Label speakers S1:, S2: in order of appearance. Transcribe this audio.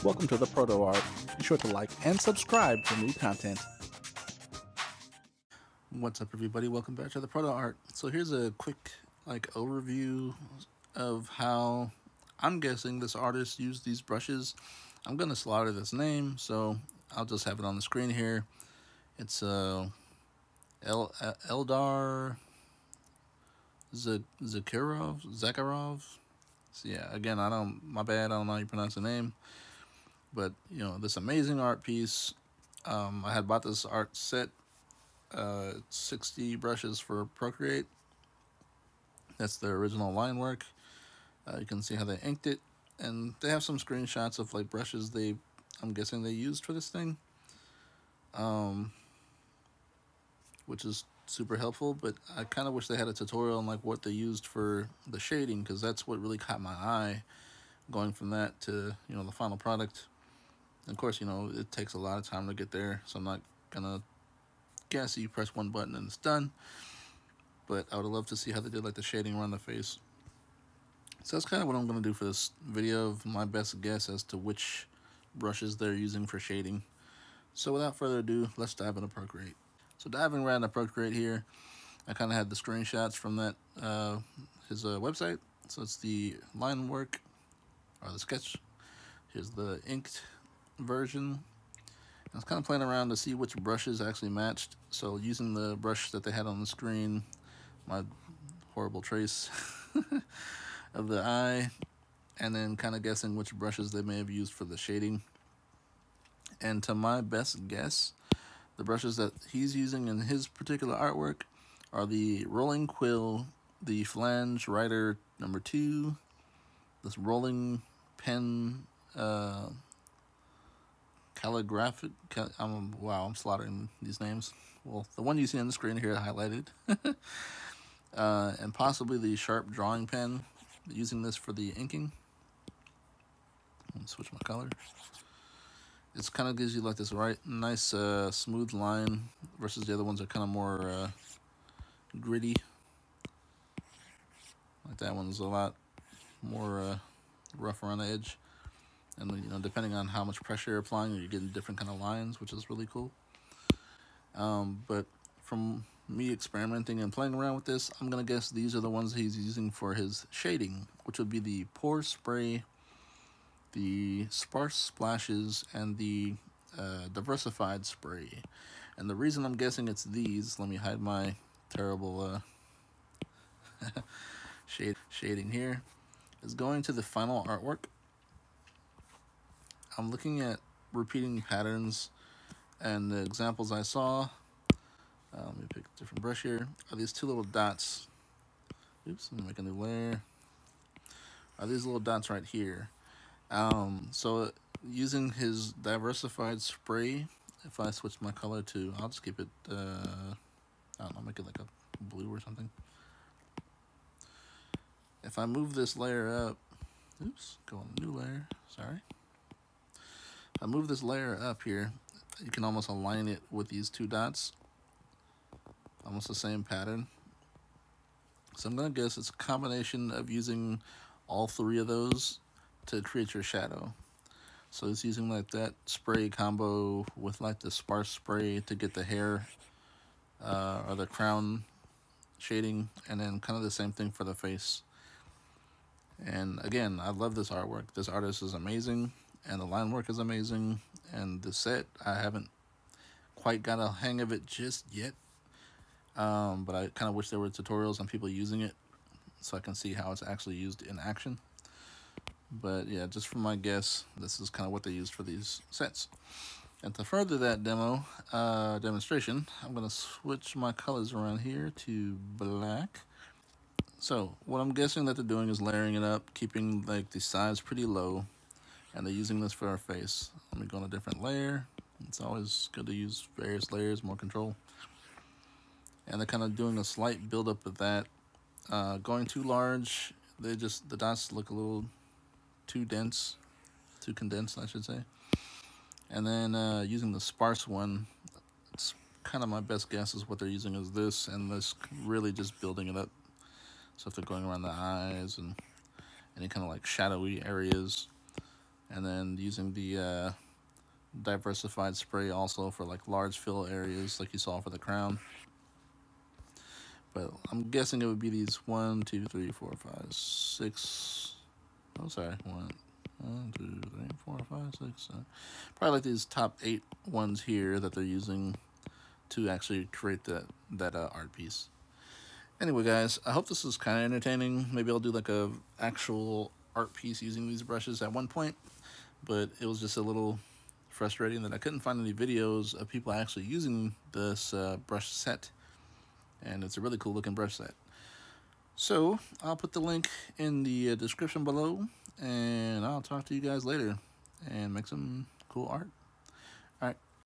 S1: Welcome to the ProtoART. Be sure to like and subscribe for new content. What's up, everybody? Welcome back to the ProtoART. So here's a quick overview of how I'm guessing this artist used these brushes. I'm gonna slaughter this name, so I'll just have it on the screen here. It's Eldar Zakharov. So yeah, again, my bad, I don't know how you pronounce the name, but you know, this amazing art piece. I had bought this art set, 60 brushes for Procreate. That's the original line work. You can see how they inked it, and they have some screenshots of like brushes I'm guessing they used for this thing, which is super helpful. But I kind of wish they had a tutorial on like what they used for the shading, because that's what really caught my eye, going from that to, you know, the final product. And of course, you know, it takes a lot of time to get there, so I'm not gonna guess you press one button and it's done. But I would love to see how they did like the shading around the face. So that's kind of what I'm going to do for this video, of my best guess as to which brushes they're using for shading. So without further ado, let's dive into Procreate. So diving right into Procreate here, I kind of had the screenshots from that his website. So it's the line work, or the sketch. Here's the inked version. I was kind of playing around to see which brushes actually matched. So using the brush that they had on the screen, my horrible trace of the eye, and then kind of guessing which brushes they may have used for the shading. And to my best guess, the brushes that he's using in his particular artwork are the Rolling Quill, the Flange Writer number 2, this Rolling Pen calligraphic. Wow, I'm slaughtering these names. Well, the one you see on the screen here highlighted, and possibly the Sharp Drawing Pen, using this for the inking. Let me switch my color. It kind of gives you like this nice smooth line, versus the other ones are kind of more gritty. Like that one's a lot more rough around the edge, and you know, depending on how much pressure you're applying, you're getting different kind of lines, which is really cool. But from me experimenting and playing around with this, I'm gonna guess these are the ones he's using for his shading, which would be the Pour Spray, the Sparse Splashes, and the Diversified Spray. And the reason I'm guessing it's these, let me hide my terrible shading here, is going to the final artwork. I'm looking at repeating patterns, and the examples I saw, let me pick a different brush here, are these two little dots. Oops, let me make a new layer. Are these little dots right here. So using his Diversified Spray, if I switch my color to, I'll just keep it, I don't know, make it like a blue or something. If I move this layer up, oops, go on a new layer, sorry. If I move this layer up here, you can almost align it with these two dots. Almost the same pattern. So I'm gonna guess it's a combination of using all three of those to create your shadow. So it's using like that spray combo with like the sparse spray to get the hair or the crown shading, and then kind of the same thing for the face. And again, I love this artwork. This artist is amazing, and the line work is amazing, and the set, I haven't quite got a hang of it just yet, but I kind of wish there were tutorials on people using it so I can see how it's actually used in action. But yeah, just from my guess, this is kind of what they used for these sets. And to further that demonstration, I'm going to switch my colors around here to black. So what I'm guessing that they're doing is layering it up, keeping like the size pretty low, and they're using this for our face. Let me go on a different layer. It's always good to use various layers, more control. And they're kind of doing a slight buildup of that. Going too large, the dots look a little too dense, too condensed, I should say. And then using the sparse one, it's kind of my best guess is what they're using is this, and this really just building it up. So if they're going around the eyes and any kind of like shadowy areas, and then using the diversified spray also for like large fill areas like you saw for the crown. But I'm guessing it would be these 1, 2, 3, 4, 5, 6. Oh, sorry, 1, 2, 3, 4, 5, 6, 7. Probably like these top 8 ones here that they're using to actually create that art piece. Anyway, guys, I hope this is kind of entertaining. Maybe I'll do like a actual art piece using these brushes at one point, but it was just a little frustrating that I couldn't find any videos of people actually using this brush set, and it's a really cool looking brush set. So I'll put the link in the description below, and I'll talk to you guys later and make some cool art.